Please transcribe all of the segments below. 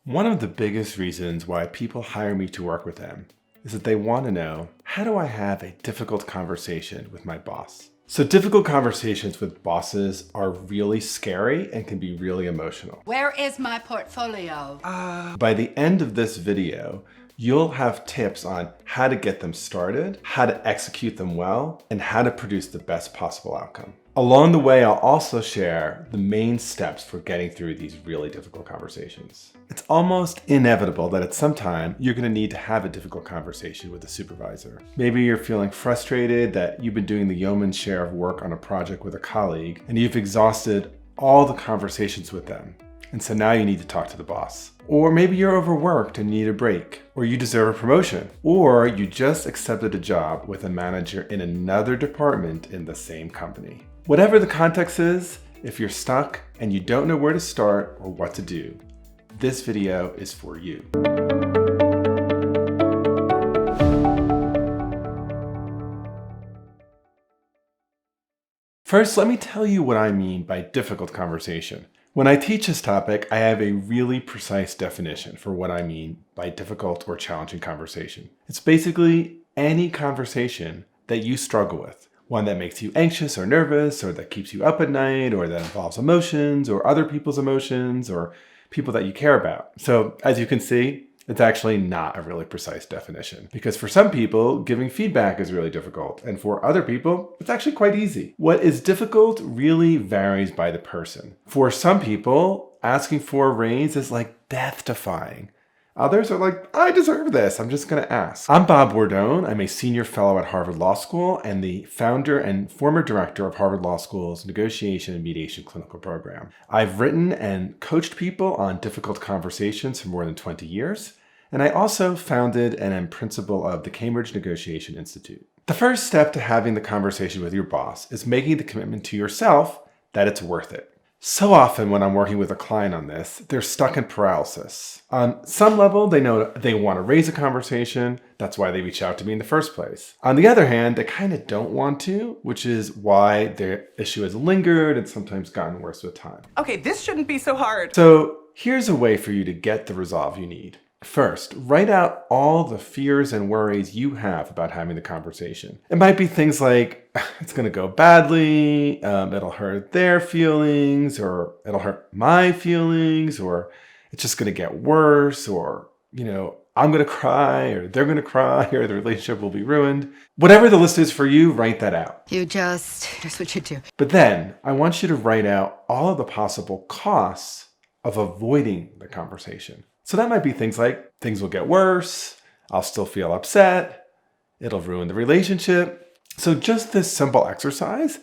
One of the biggest reasons why people hire me to work with them is that they want to know, how do I have a difficult conversation with my boss? So difficult conversations with bosses are really scary and can be really emotional. Where is my portfolio? By the end of this video, you'll have tips on how to get them started, how to execute them well, and how to produce the best possible outcome. Along the way, I'll also share the main steps for getting through these really difficult conversations. It's almost inevitable that at some time you're going to need to have a difficult conversation with a supervisor. Maybe you're feeling frustrated that you've been doing the yeoman's share of work on a project with a colleague and you've exhausted all the conversations with them. And so now you need to talk to the boss. Or maybe you're overworked and need a break, or you deserve a promotion, or you just accepted a job with a manager in another department in the same company. Whatever the context is, if you're stuck and you don't know where to start or what to do, this video is for you. First, let me tell you what I mean by difficult conversation. When I teach this topic, I have a really precise definition for what I mean by difficult or challenging conversation. It's basically any conversation that you struggle with. One that makes you anxious or nervous, or that keeps you up at night, or that involves emotions, or other people's emotions, or people that you care about. So as you can see, it's actually not a really precise definition, because for some people, giving feedback is really difficult, and for other people, it's actually quite easy. What is difficult really varies by the person. For some people, asking for a raise is like death-defying. Others are like, I deserve this, I'm just gonna ask. I'm Bob Bordone. I'm a senior fellow at Harvard Law School and the founder and former director of Harvard Law School's Negotiation and Mediation clinical program. I've written and coached people on difficult conversations for more than 20 years, and I also founded and am principal of the Cambridge Negotiation Institute. The first step to having the conversation with your boss is making the commitment to yourself that it's worth it. So often when I'm working with a client on this, they're stuck in paralysis. On some level, they know they want to raise a conversation. That's why they reach out to me in the first place. On the other hand, they kind of don't want to, which is why their issue has lingered and sometimes gotten worse with time. Okay, this shouldn't be so hard. So here's a way for you to get the resolve you need. First, write out all the fears and worries you have about having the conversation. It might be things like, it's going to go badly, it'll hurt their feelings, or it'll hurt my feelings, or it's just going to get worse, or, I'm going to cry, or they're going to cry, or the relationship will be ruined. Whatever the list is for you, write that out. Here's what you do. But then, I want you to write out all of the possible costs of avoiding the conversation. So that might be things like, things will get worse, I'll still feel upset, it'll ruin the relationship. So just this simple exercise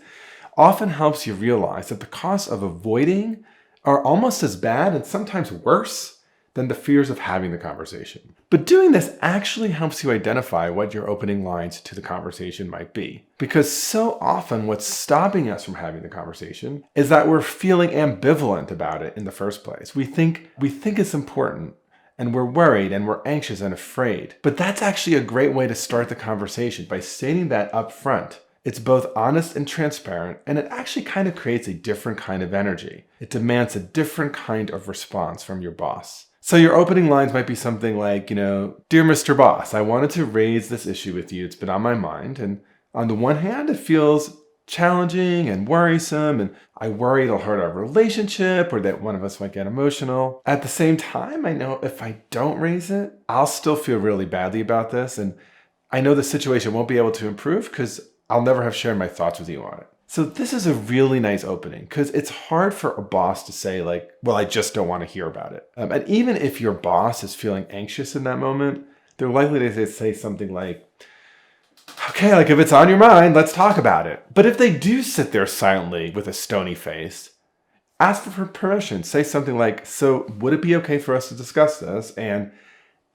often helps you realize that the costs of avoiding are almost as bad and sometimes worse than the fears of having the conversation. But doing this actually helps you identify what your opening lines to the conversation might be. Because so often what's stopping us from having the conversation is that we're feeling ambivalent about it in the first place. We think it's important, and we're worried and we're anxious and afraid. But that's actually a great way to start the conversation by stating that up front. It's both honest and transparent, and it actually kind of creates a different kind of energy. It demands a different kind of response from your boss. So your opening lines might be something like, Dear Mr. Boss, I wanted to raise this issue with you. It's been on my mind. And on the one hand, it feels challenging and worrisome, and I worry it'll hurt our relationship or that one of us might get emotional. At the same time, I know if I don't raise it, I'll still feel really badly about this. And I know the situation won't be able to improve because I'll never have shared my thoughts with you on it. So this is a really nice opening because it's hard for a boss to say like, well, I just don't want to hear about it. And even if your boss is feeling anxious in that moment, they're likely to say something like, okay, like if it's on your mind, let's talk about it. But if they do sit there silently with a stony face, ask for permission. Say something like, so would it be okay for us to discuss this? And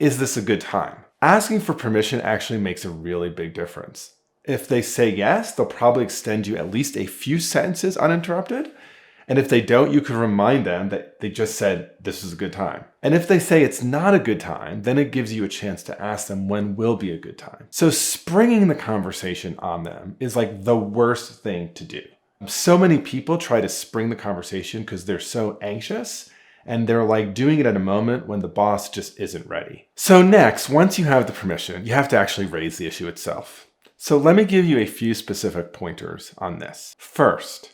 is this a good time? Asking for permission actually makes a really big difference. If they say yes, they'll probably extend you at least a few sentences uninterrupted. And if they don't, you can remind them that they just said, this is a good time. And if they say it's not a good time, then it gives you a chance to ask them when will be a good time. So springing the conversation on them is like the worst thing to do. So many people try to spring the conversation because they're so anxious and they're like doing it at a moment when the boss just isn't ready. So next, once you have the permission, you have to actually raise the issue itself. So let me give you a few specific pointers on this. First,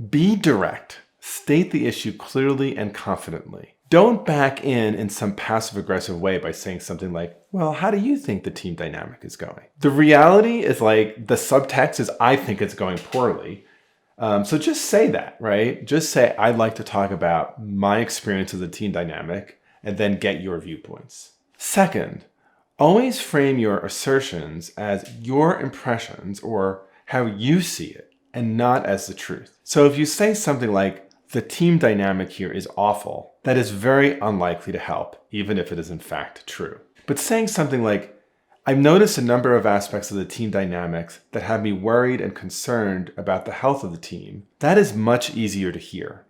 be direct. State the issue clearly and confidently. Don't back in some passive-aggressive way by saying something like, well, how do you think the team dynamic is going? The reality is like the subtext is, I think it's going poorly. So just say that, right? Just say, I'd like to talk about my experience of the team dynamic and then get your viewpoints. Second, always frame your assertions as your impressions or how you see it and not as the truth. So if you say something like, the team dynamic here is awful, that is very unlikely to help, even if it is in fact true. But saying something like, I've noticed a number of aspects of the team dynamics that have me worried and concerned about the health of the team, that is much easier to hear.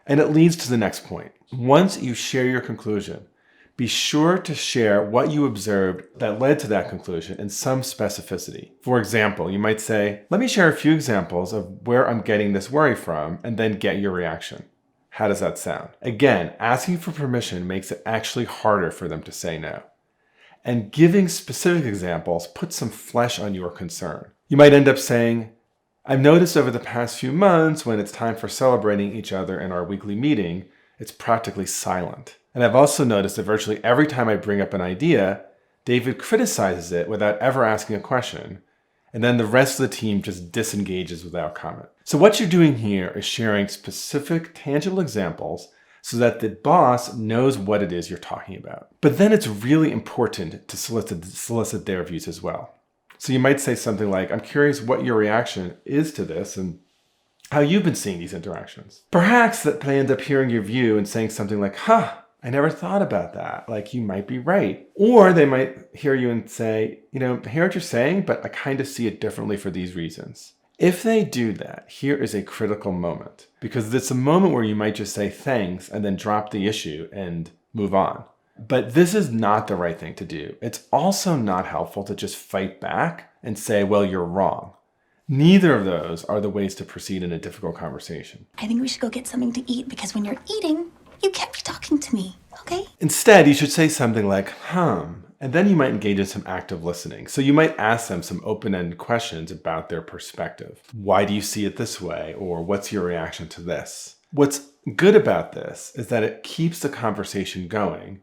And it leads to the next point. Once you share your conclusion, be sure to share what you observed that led to that conclusion in some specificity. For example, you might say, let me share a few examples of where I'm getting this worry from, and then get your reaction. How does that sound? Again, asking for permission makes it actually harder for them to say no. And giving specific examples puts some flesh on your concern. You might end up saying, I've noticed over the past few months when it's time for celebrating each other in our weekly meeting, it's practically silent. And I've also noticed that virtually every time I bring up an idea, David criticizes it without ever asking a question. And then the rest of the team just disengages without comment. So what you're doing here is sharing specific, tangible examples so that the boss knows what it is you're talking about. But then it's really important to solicit their views as well. So you might say something like, I'm curious what your reaction is to this and how you've been seeing these interactions. Perhaps that they end up hearing your view and saying something like, I never thought about that. Like, you might be right. Or they might hear you and say, I hear what you're saying, but I kind of see it differently for these reasons. If they do that, here is a critical moment, because it's a moment where you might just say thanks and then drop the issue and move on. But this is not the right thing to do. It's also not helpful to just fight back and say, well, you're wrong. Neither of those are the ways to proceed in a difficult conversation. I think we should go get something to eat, because when you're eating, you can't be talking to me, okay? Instead, you should say something like, and then you might engage in some active listening. So you might ask them some open-ended questions about their perspective. Why do you see it this way? Or what's your reaction to this? What's good about this is that it keeps the conversation going,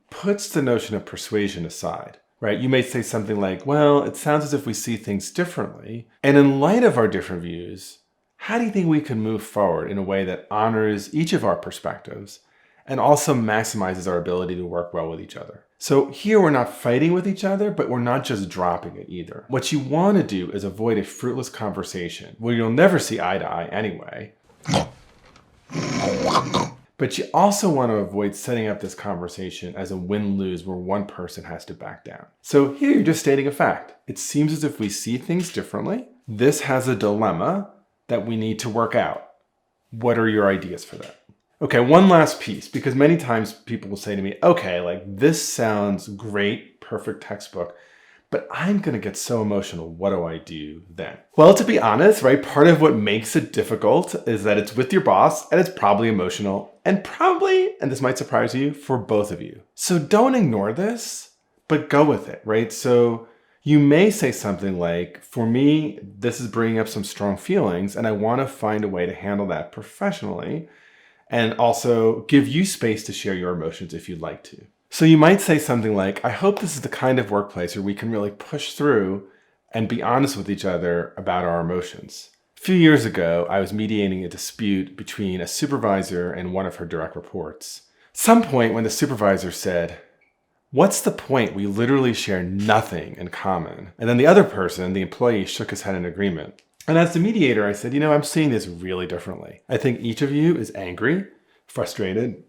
puts the notion of persuasion aside, right? You may say something like, well, it sounds as if we see things differently. And in light of our different views, how do you think we can move forward in a way that honors each of our perspectives and also maximizes our ability to work well with each other? So here we're not fighting with each other, but we're not just dropping it either. What you want to do is avoid a fruitless conversation where you'll never see eye to eye anyway. But you also want to avoid setting up this conversation as a win-lose where one person has to back down. So here you're just stating a fact. It seems as if we see things differently. This has a dilemma that we need to work out. What are your ideas for that? Okay, one last piece, because many times people will say to me, okay, like this sounds great, perfect textbook, but I'm going to get so emotional. What do I do then? Well, to be honest, right, part of what makes it difficult is that it's with your boss and it's probably emotional and probably, and this might surprise you, for both of you. So don't ignore this, but go with it, right? So you may say something like, for me, this is bringing up some strong feelings and I want to find a way to handle that professionally and also give you space to share your emotions if you'd like to. So you might say something like, I hope this is the kind of workplace where we can really push through and be honest with each other about our emotions. A few years ago, I was mediating a dispute between a supervisor and one of her direct reports. At some point when the supervisor said, what's the point? We literally share nothing in common. And then the other person, the employee, shook his head in agreement. And as the mediator, I said, I'm seeing this really differently. I think each of you is angry, frustrated,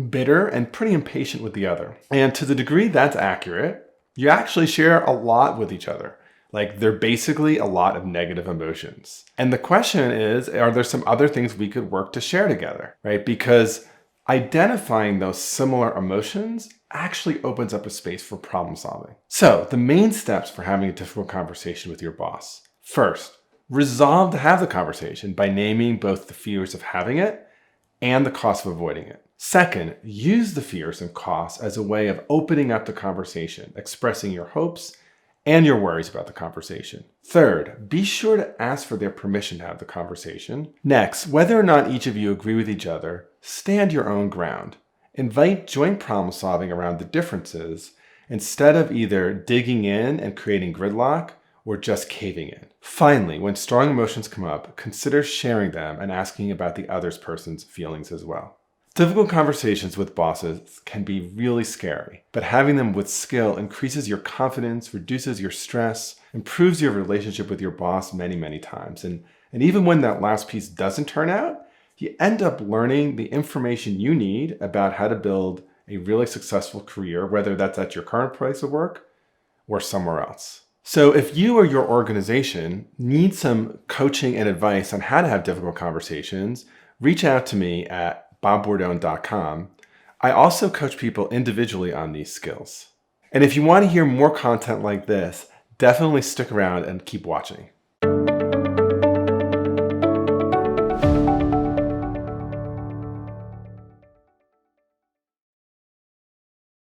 bitter, and pretty impatient with the other. And to the degree that's accurate, you actually share a lot with each other. Like, they're basically a lot of negative emotions. And the question is, are there some other things we could work to share together, right? Because identifying those similar emotions actually opens up a space for problem solving. So the main steps for having a difficult conversation with your boss. First, resolve to have the conversation by naming both the fears of having it and the cost of avoiding it. Second, use the fears and costs as a way of opening up the conversation, expressing your hopes and your worries about the conversation. Third, be sure to ask for their permission to have the conversation. Next, whether or not each of you agree with each other, stand your own ground. Invite joint problem solving around the differences instead of either digging in and creating gridlock or just caving in. Finally, when strong emotions come up, consider sharing them and asking about the other person's feelings as well. Difficult conversations with bosses can be really scary, but having them with skill increases your confidence, reduces your stress, improves your relationship with your boss many, many times. And even when that last piece doesn't turn out, you end up learning the information you need about how to build a really successful career, whether that's at your current place of work or somewhere else. So if you or your organization need some coaching and advice on how to have difficult conversations, reach out to me at bobbordone.com. I also coach people individually on these skills. And if you want to hear more content like this, definitely stick around and keep watching.